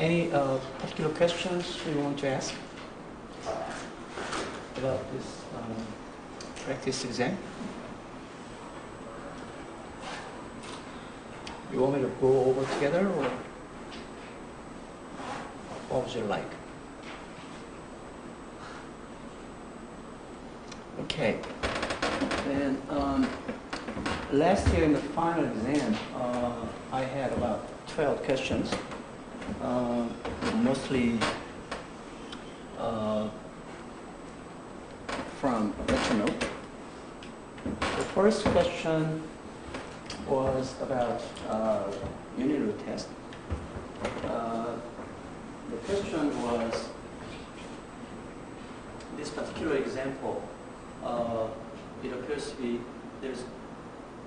Any particular questions you want to ask about this practice exam? You want me to go over together, or what would you like? Okay. Then last year in the final exam, I had about 12 questions, mostly from lecture note. The first question was about unit root test. The question was, this particular example, it appears to be there's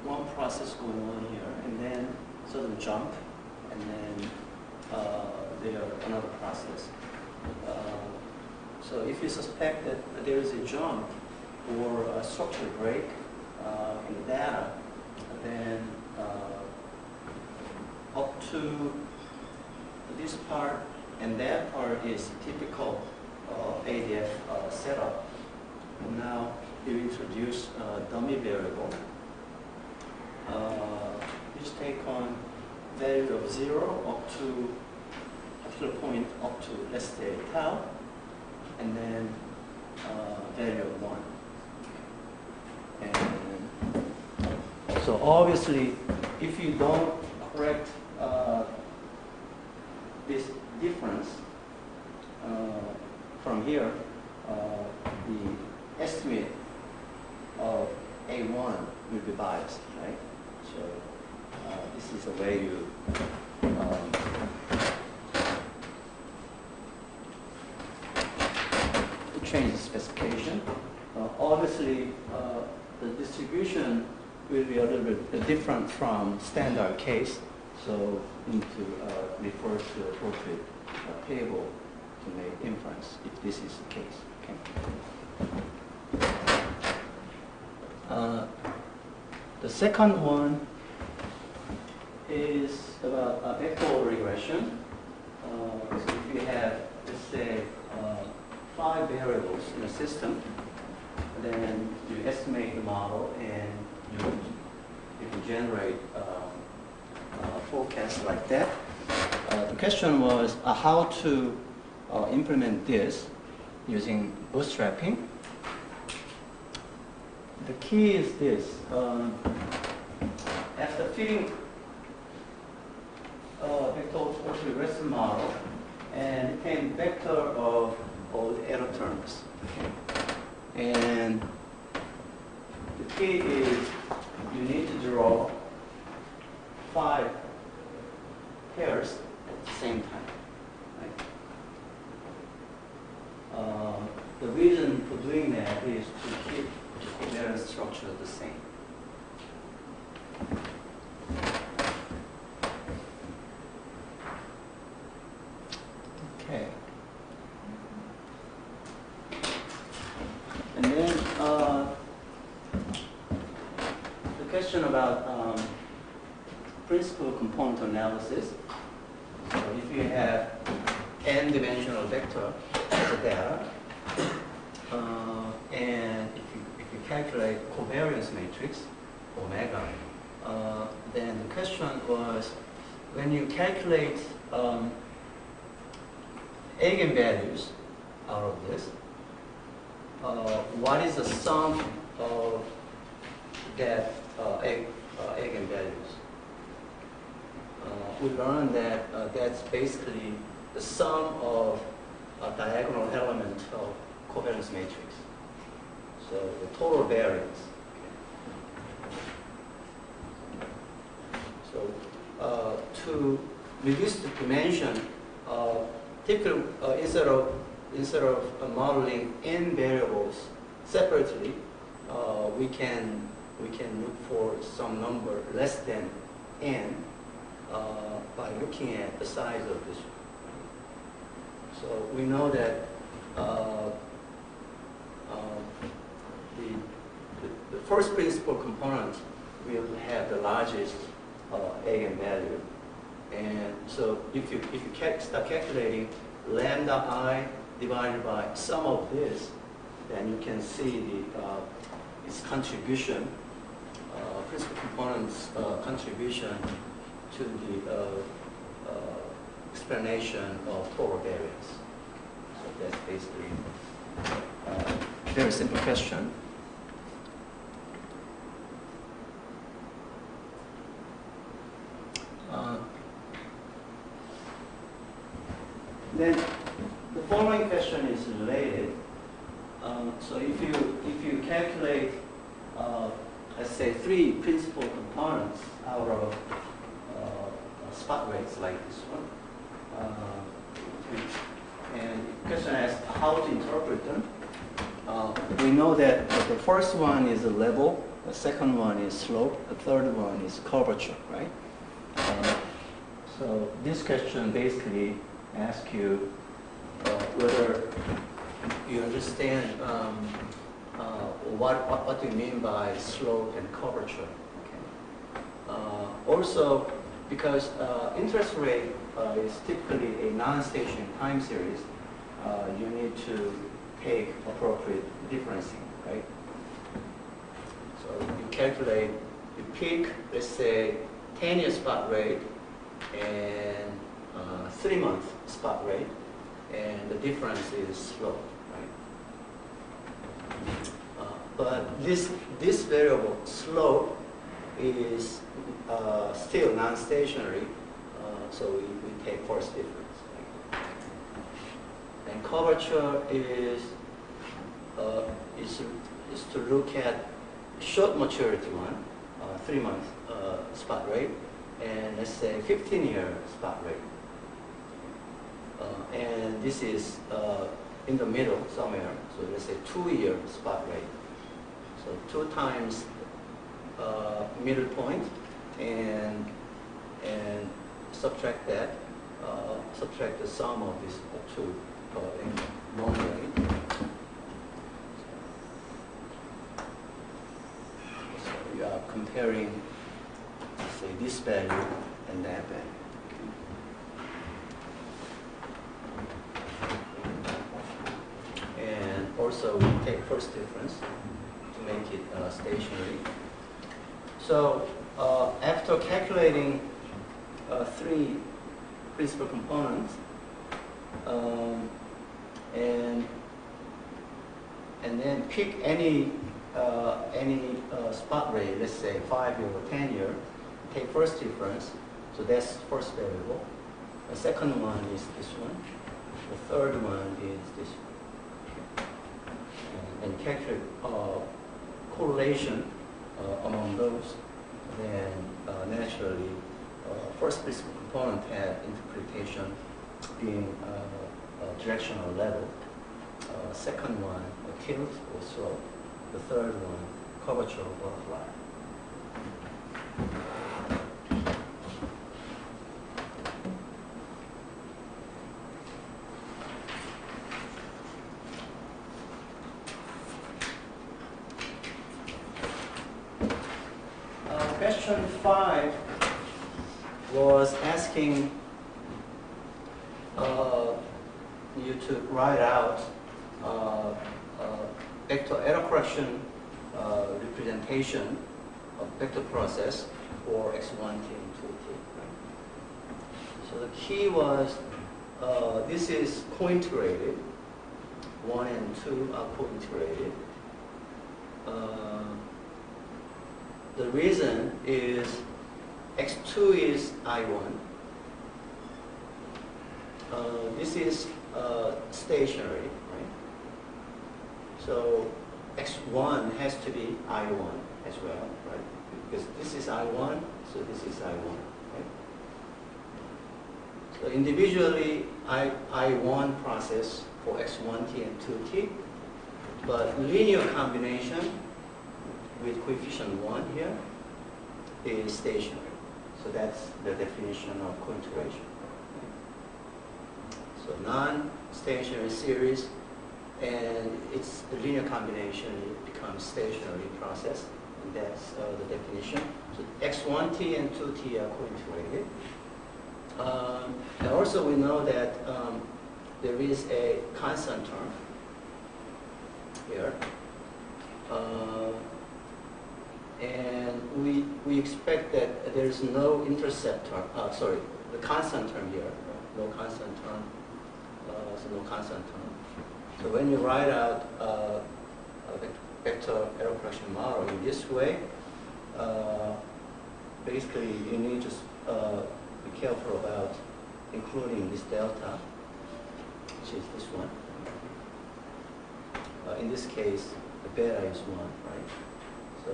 one process going on here, and then sudden jump, and then there's another process. So if you suspect that there is a jump or a structural break in the data, then up to this part and that part is typical ADF setup. And now you introduce a dummy variable, which take on value of 0 up to a particular point up to, let's say, tau, and then value of 1. And so obviously, if you don't correct this difference from here, the estimate of A1 will be biased, right? So this is the way you change the specification. Obviously, the distribution will be a little bit different from standard case, so you need to refer to the appropriate table to make inference if this is the case. Okay. The second one is about vector regression. So if you have, let's say, 5 variables in a system, then you estimate the model and you can generate a forecast like that. The question was how to implement this using bootstrapping. The key is this. After fitting vector regression model, and it came vector of all the error terms. Okay. And the key is you need to draw 5 pairs at the same time. Right? The reason for doing that is to keep the covariance structure the same. Okay. And then the question about principal component analysis. So if you have n-dimensional vector as a data, and if you calculate covariance matrix, omega, then the question was, when you calculate eigenvalues out of this, what is the sum of that eigenvalues? We learned that that's basically the sum of a diagonal element of covariance matrix. So the total variance. So to reduce the dimension, typically instead of modeling n variables separately, we can look for some number less than n by looking at the size of this. So we know that the first principal component will have the largest eigenvalue, And so if you start calculating lambda I divided by sum of this, then you can see its contribution, principal components contribution to the explanation of total variance. So that's basically a very simple question. Then the following question is related. So if you calculate, let's say, 3 principal components out of spot rates like this one, and the question asks how to interpret them. We know that the first one is a level, the second one is slope, the third one is curvature, right? So this question basically asks you whether you understand what do you mean by slope and curvature. Okay. Also, because interest rate is typically a non-stationary time series, you need to take appropriate differencing, right? So you calculate, you pick, let's say, 10-year spot rate and 3-month spot rate, and the difference is slope, right? But this variable, slope, is still non-stationary, so we take first difference. Right? And curvature is to look at short maturity one, 3-month spot rate, and let's say 15-year spot rate. And this is in the middle somewhere, so let's say 2-year spot rate. So 2 times middle point, and subtract that, subtract the sum of these 2 in long rate. So you are comparing, say, this value and that value. And also we take first difference to make it stationary. So after calculating 3 principal components, and then pick any spot rate, let's say 5-year or 10-year, take first difference, so that's first variable. The second one is this one. The third one is this one. And calculate correlation among those, then naturally first principal component had interpretation being directional level. Second one, tilt or slope. The third one, curvature or butterfly. Question 5 was asking you to write out vector error correction representation of vector process for x1t and 2t. Right? So the key was this is co-integrated. 1 and 2 are co-integrated. The reason is x2 is I1. This is stationary, right? So x1 has to be I1 as well, right? Because this is I1, so this is I1, right? So individually, I1 process for x1t and 2t, but linear combination with coefficient 1 here is stationary. So that's the definition of co-integration. So non-stationary series, and its linear combination, it becomes stationary process, and that's the definition. So x1t and 2t are co-integrated. And also we know that there is a constant term here. And we expect that there is no intercept term, sorry, the constant term here, no constant term, so no constant term. So when you write out a vector error correction model in this way, basically you need to be careful about including this delta, which is this one. In this case, the beta is 1, right? So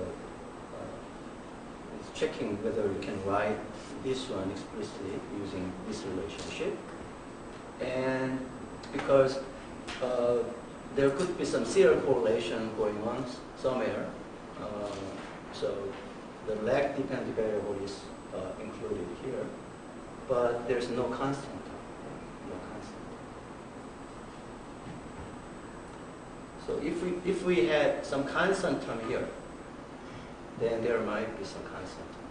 it's checking whether you can write this one explicitly using this relationship. And because there could be some serial correlation going on somewhere, so the lag-dependent variable is included here, but there's no constant. So if we had some constant term here, then there might be some constant term.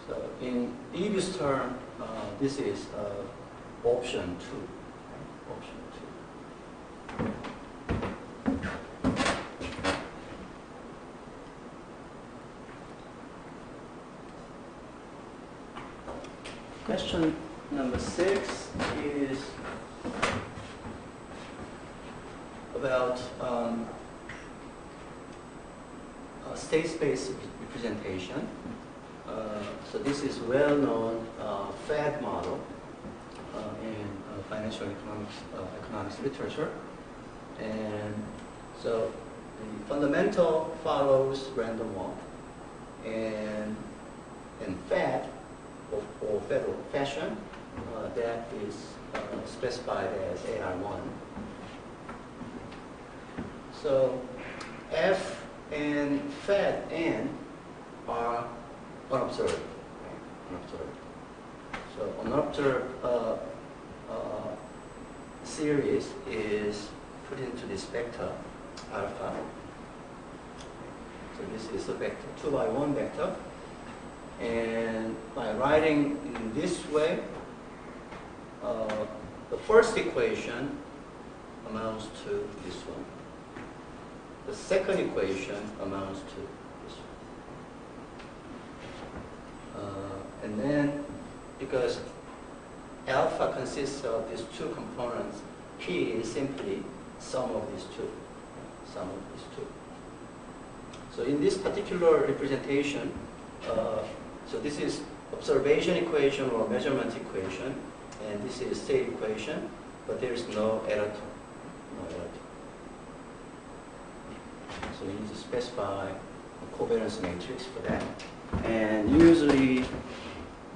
So in EB's term, this is option 2. Option 2. Question number 6 is about state space representation. So this is well-known FAD model in financial economics literature. And so the fundamental follows random walk, and FAD, or federal fashion, that is specified as AR1. So F and FAD N are unobserved. Right? Unobserved. So unobserved series is put into this vector alpha. So this is a vector 2 by 1 vector. And by writing in this way, the first equation amounts to this one. The second equation amounts to this one. And then, because alpha consists of these two components, P is simply sum of these two. Sum of these two. So in this particular representation, so this is observation equation or measurement equation, and this is state equation, but there is no error term. No error term. So you need to specify a covariance matrix for that. And usually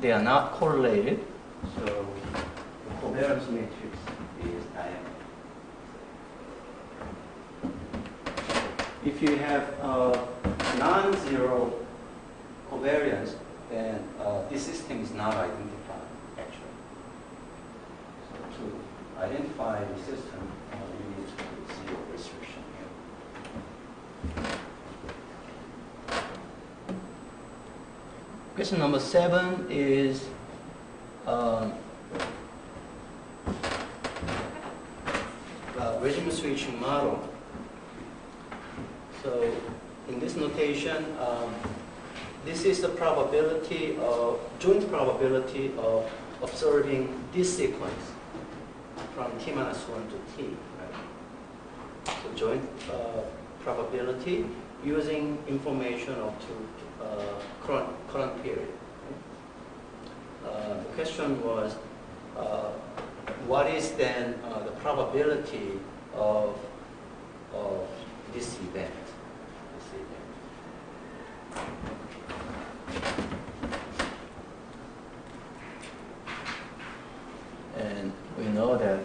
they are not correlated, so the covariance matrix is diagonal. If you have non-zero covariance, then this system is not identified, actually. So to identify the system, you need to put zero restriction here. Question number 7 is regime switching model. So in this notation, this is the probability of, joint probability of observing this sequence from t-1 to t, right? So joint probability using information up to current period. The question was, what is then the probability of this event? And we know that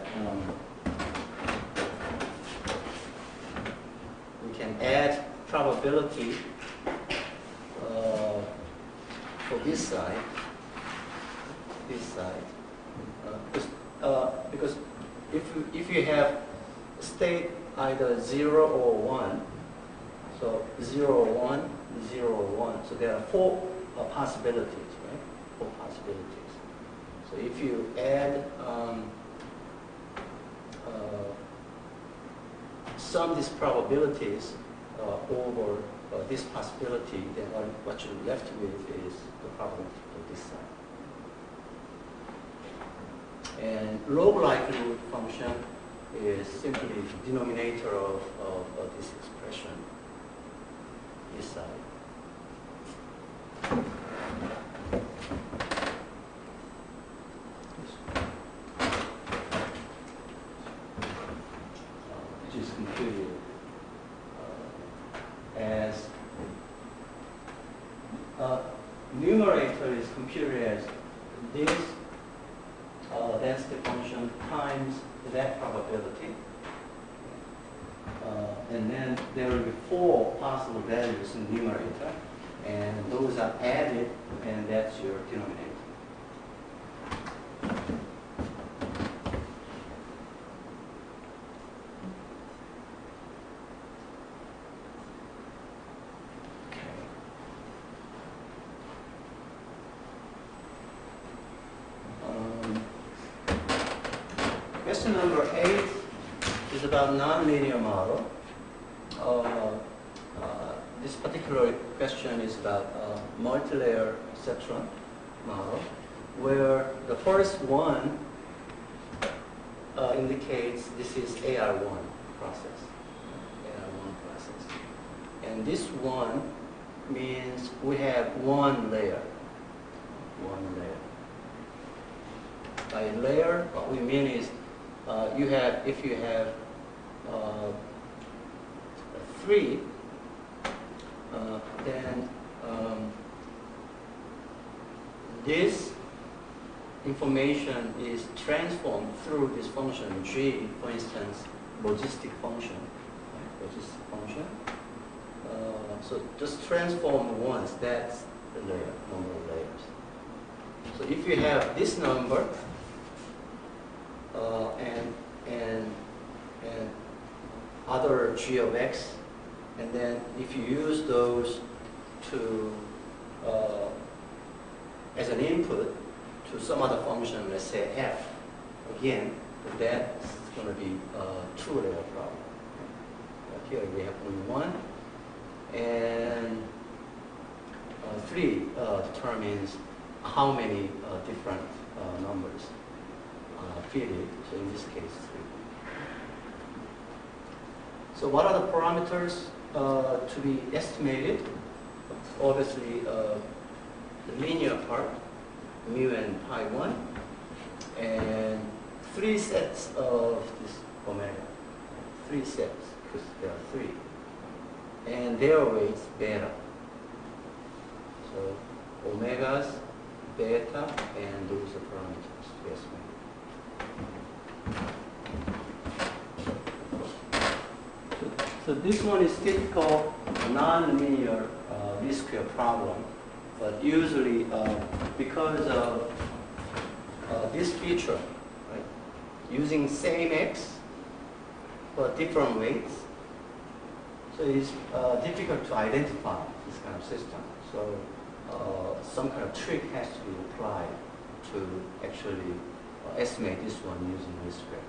we can add probability for this side, because if you have state either 0 or 1, So 0, 1, 0, 1. So there are four possibilities, right? Four possibilities. So if you add sum these probabilities over this possibility, then what you're left with is the probability of this side. And log likelihood function is simply the denominator of this expression, this side. Which is computed as numerator is computed as this density function times that probability. And then there will be four possible values in the numerator, and those are added, and that's your denominator. Question number 8 is about nonlinear model. This particular question is about multilayer cepstron model, where the first one indicates this is AR1 process. AR1 process. And this one means we have one layer. One layer. By layer, what we mean is if you have 3, then this information is transformed through this function G, for instance, logistic function. Right? Logistic function. So just transform once, that's the layer, number of layers. So if you have this number, and other g of x, and then if you use those to as an input to some other function, let's say f, again, that's going to be a 2-layer problem. But here we have only 1, and 3 determines how many different numbers fitted, so in this case 3. So what are the parameters to be estimated? Obviously, the linear part, mu and pi 1, and 3 sets of this omega. 3 sets, because there are 3. And their weights, beta. So omegas, beta, and those are parameters to estimate. So this one is typical non-linear least square problem, but usually because of this feature, right, using same x but different weights, so it's difficult to identify this kind of system. So some kind of trick has to be applied to actually estimate this one using least square.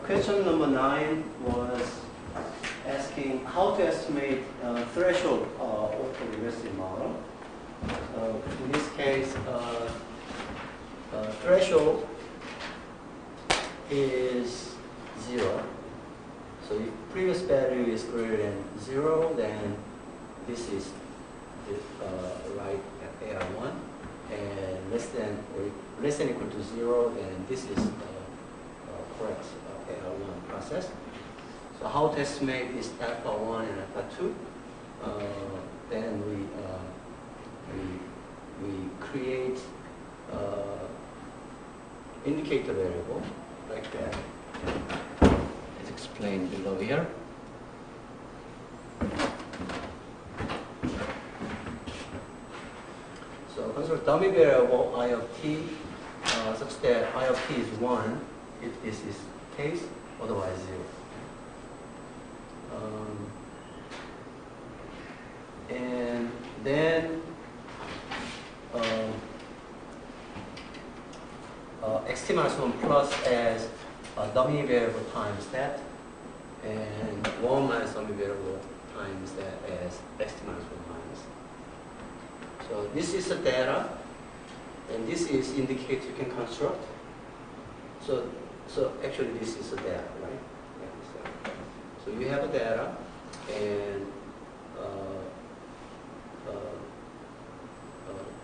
Question number 9 was asking how to estimate threshold autoregressive model. In this case, threshold is 0. So if previous value is greater than 0, then this is the right AR1, and less than equal to 0, then this is correct AR1 process. So how to estimate this alpha 1 and alpha 2? Then we create indicator variable like that. It's explained below here. So consider dummy variable I of t such that I of t is 1 if this is the case, otherwise 0. And then xt minus 1 plus as dummy variable times that, and 1 minus dummy variable times that as xt minus 1 minus. So this is the data, and this is indicator you can construct. So actually this is the data, right? Yeah, so you have a data, and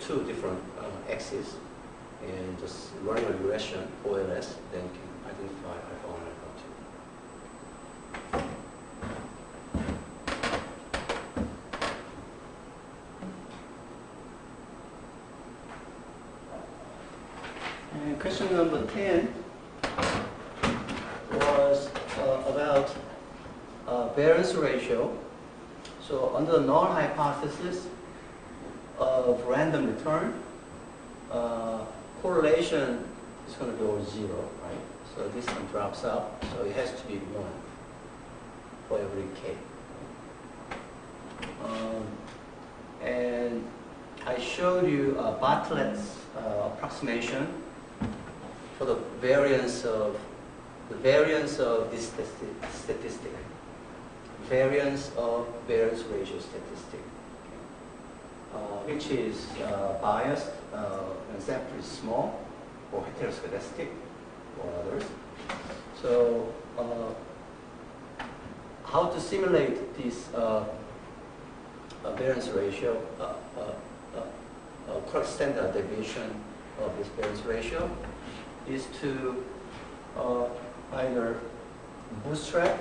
two different axes, and just running a regression, OLS, then you can identify alpha 1 and alpha 2. And question number 10 was about variance ratio. So under the null hypothesis of random return, correlation is going to go 0, right? So this one drops out, so it has to be 1 for every k. And I showed you Bartlett's approximation for the variance of this statistic, variance of variance ratio statistic, which is biased when sample is small, or heteroscedastic, or others. So how to simulate this variance ratio, correct standard deviation of this variance ratio is to either bootstrap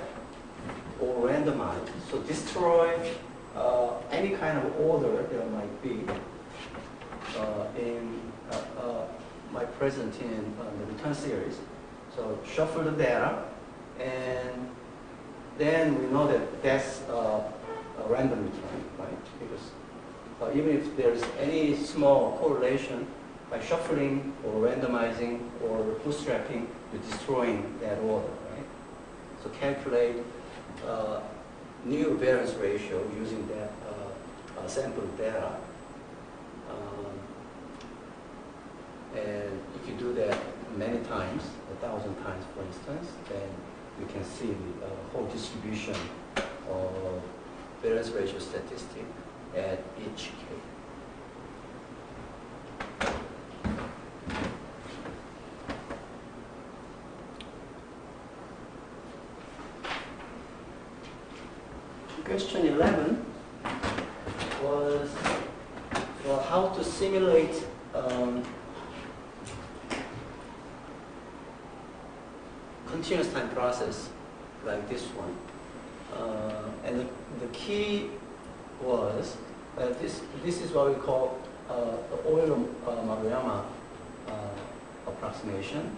or randomize. So destroy any kind of order there might be in my present in the return series. So shuffle the data, and then we know that that's a random return, right? Because even if there's any small correlation, by shuffling or randomizing or bootstrapping, you're destroying that order, right? So calculate new variance ratio using that sample data. And if you do that many times, 1,000 times for instance, then you can see the whole distribution of variance ratio statistic at each k. Question 11 was how to simulate continuous time process like this one. And the key was this is what we call the Euler-Maruyama approximation.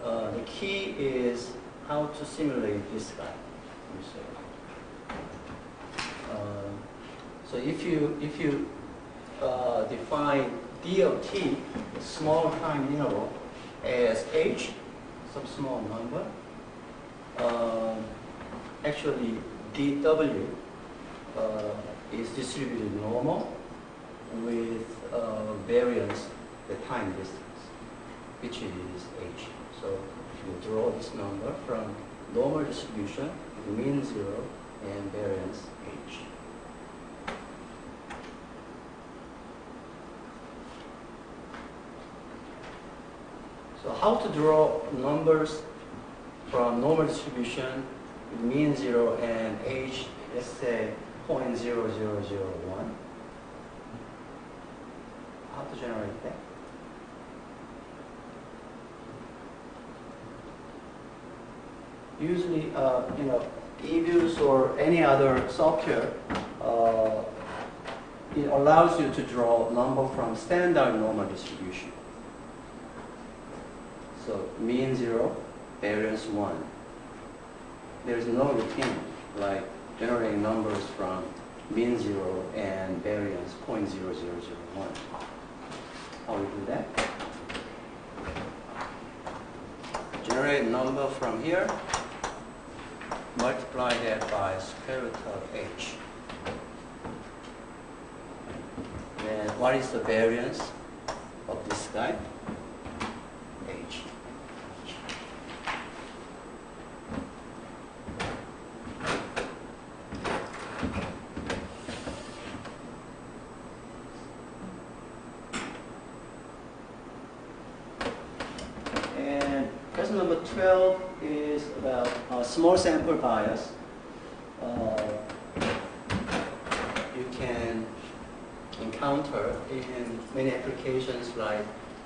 The key is how to simulate this guy. Let me show you. So if you define d of t, a small time interval, as h, some small number, actually dw is distributed normal with variance the time distance, which is h. So you draw this number from normal distribution, mean 0, and variance h. So how to draw numbers from normal distribution with mean 0 and h, let's say 0.0001. How to generate that? Usually, eViews or any other software, it allows you to draw number from standard normal distribution. So mean 0, variance 1. There is no routine like generating numbers from mean 0 and variance 0.0001. how we do that. Generate a number from here, multiply that by square root of h. Then what is the variance of this guy? H. And question number 12 is about small sample bias. You can encounter in many applications like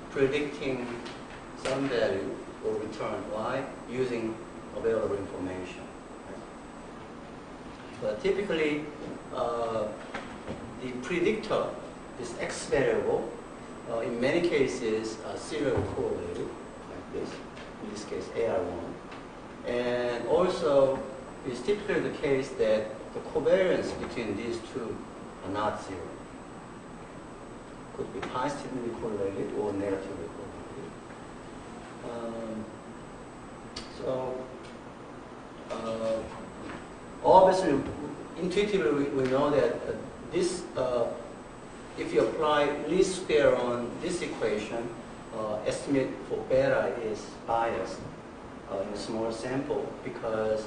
predicting some value or return y using available information. But typically, the predictor, this x variable, in many cases serially correlated, like this, in this case AR1. And also, it's typically the case that the covariance between these two are not zero. Could be positively correlated or negatively correlated. Obviously, intuitively, we know that this, if you apply least square on this equation, estimate for beta is biased in a small sample, because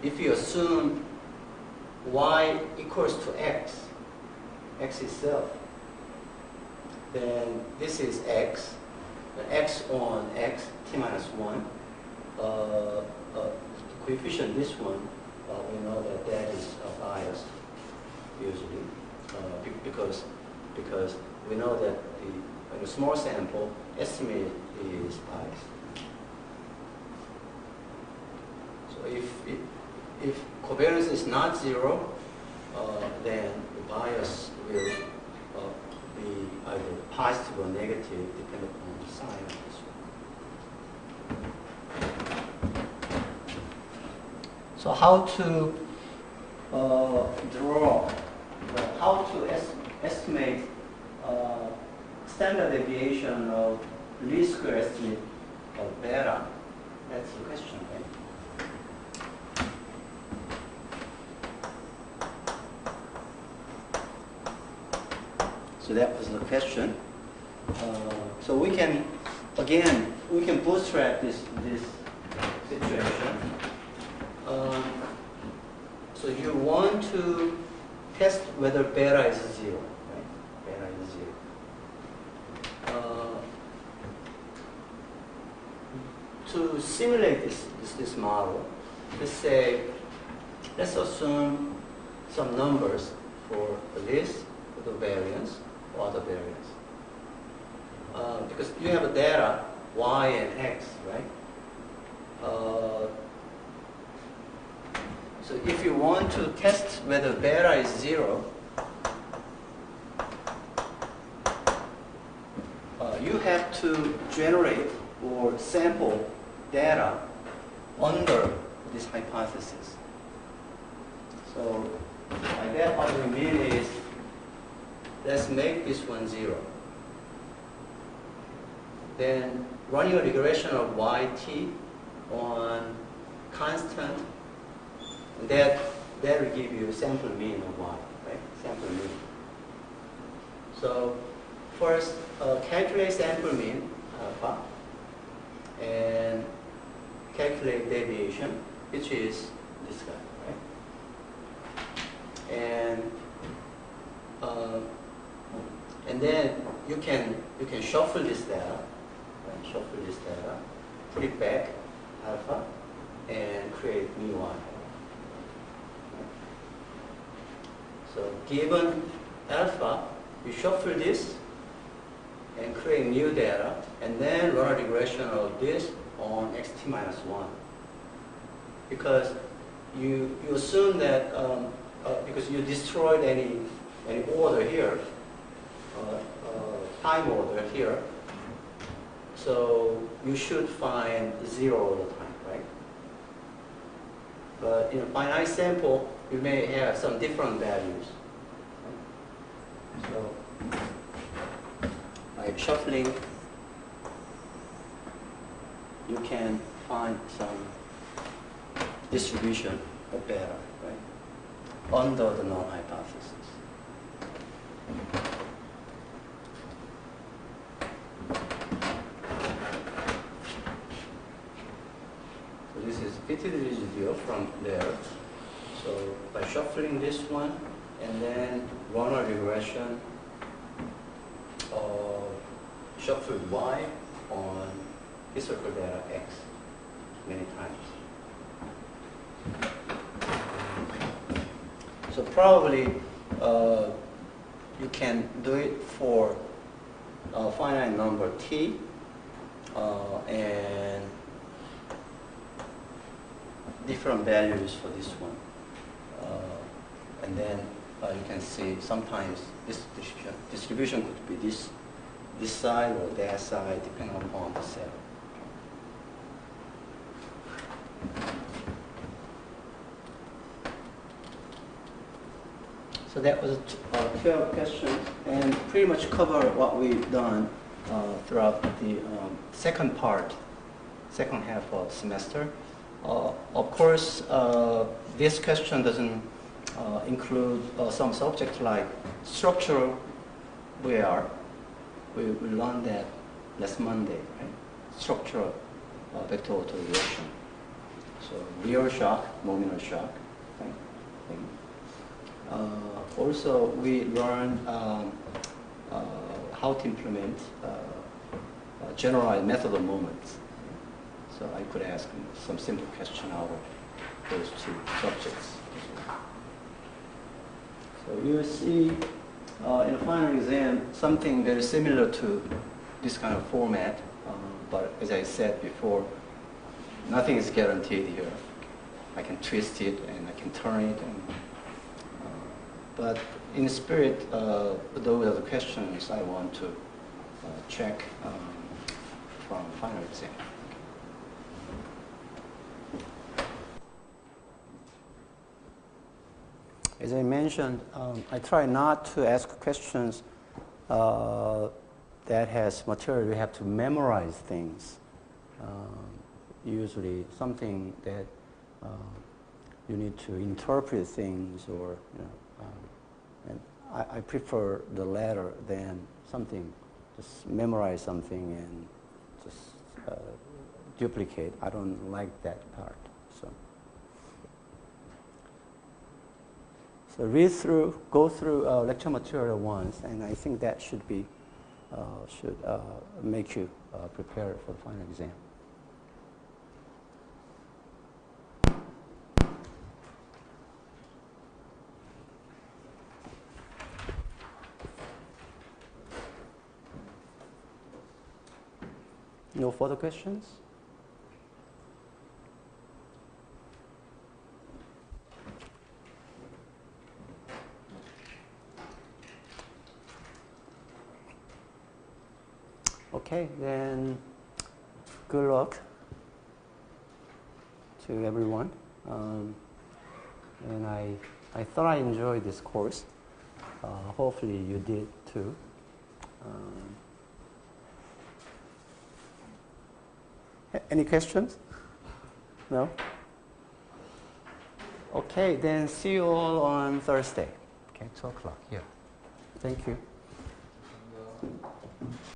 if you assume y equals to x itself, then this is x, x on x, t minus 1. The coefficient, this one, we know that that is biased, usually, because we know that in a small sample, estimate is biased. So if covariance is not zero, then the bias will be either positive or negative, depending on the sign of this one. So how to draw, how to estimate standard deviation of least square estimate of beta? That's the question, right? So that was the question. So we can, again, we can bootstrap this situation. So you want to test whether beta is zero, right? Beta is zero. To simulate this model, let's assume some numbers for this, for the variance, or other variance. Because you have a data, y and x, right? So if you want to test whether beta is zero, you have to generate or sample data under this hypothesis. So by that, what we mean is, let's make this one zero. Then running a regression of yt on constant, that will give you sample mean of y, right? Sample mean. So first, calculate sample mean alpha, and calculate deviation, which is this guy, right? And then you can shuffle this data, right? Shuffle this data, put it back, alpha, and create mu y. So given alpha, you shuffle this and create new data, and then run a regression of this on xt minus 1. Because you assume that because you destroyed any order here, time order here, so you should find zero all the time, right? But in a finite sample, you may have some different values. So by by shuffling, you can find some distribution of beta, right, under the null hypothesis. So this is fitted residual from there. So by shuffling this one and then run a regression, shuffle y on historical data x many times. So probably you can do it for a finite number t and different values for this one. And then you can see sometimes this distribution could be this side or that side depending upon the cell. So that was 12 questions and pretty much cover what we've done throughout the second half of the semester. Of course, this question doesn't include some subjects like structural VR. We learned that last Monday, right? Structural vector autoregression. So real shock, nominal shock. Right? Also, we learned how to implement generalized method of moments. So I could ask some simple question out of those two subjects. So you will see in the final exam something very similar to this kind of format, but as I said before, nothing is guaranteed here. I can twist it and I can turn it, but in spirit, those are the questions I want to check from final exam. As I mentioned, I try not to ask questions that has material you have to memorize things. Usually something that you need to interpret things, or and I prefer the latter than something, just memorize something and just duplicate. I don't like that part. So go through lecture material once, and I think that should make you prepared for the final exam. No further questions? Okay, then good luck to everyone. And I thought I enjoyed this course. Hopefully you did too. Any questions? No? Okay, then see you all on Thursday. Okay, 2 o'clock here. Thank you.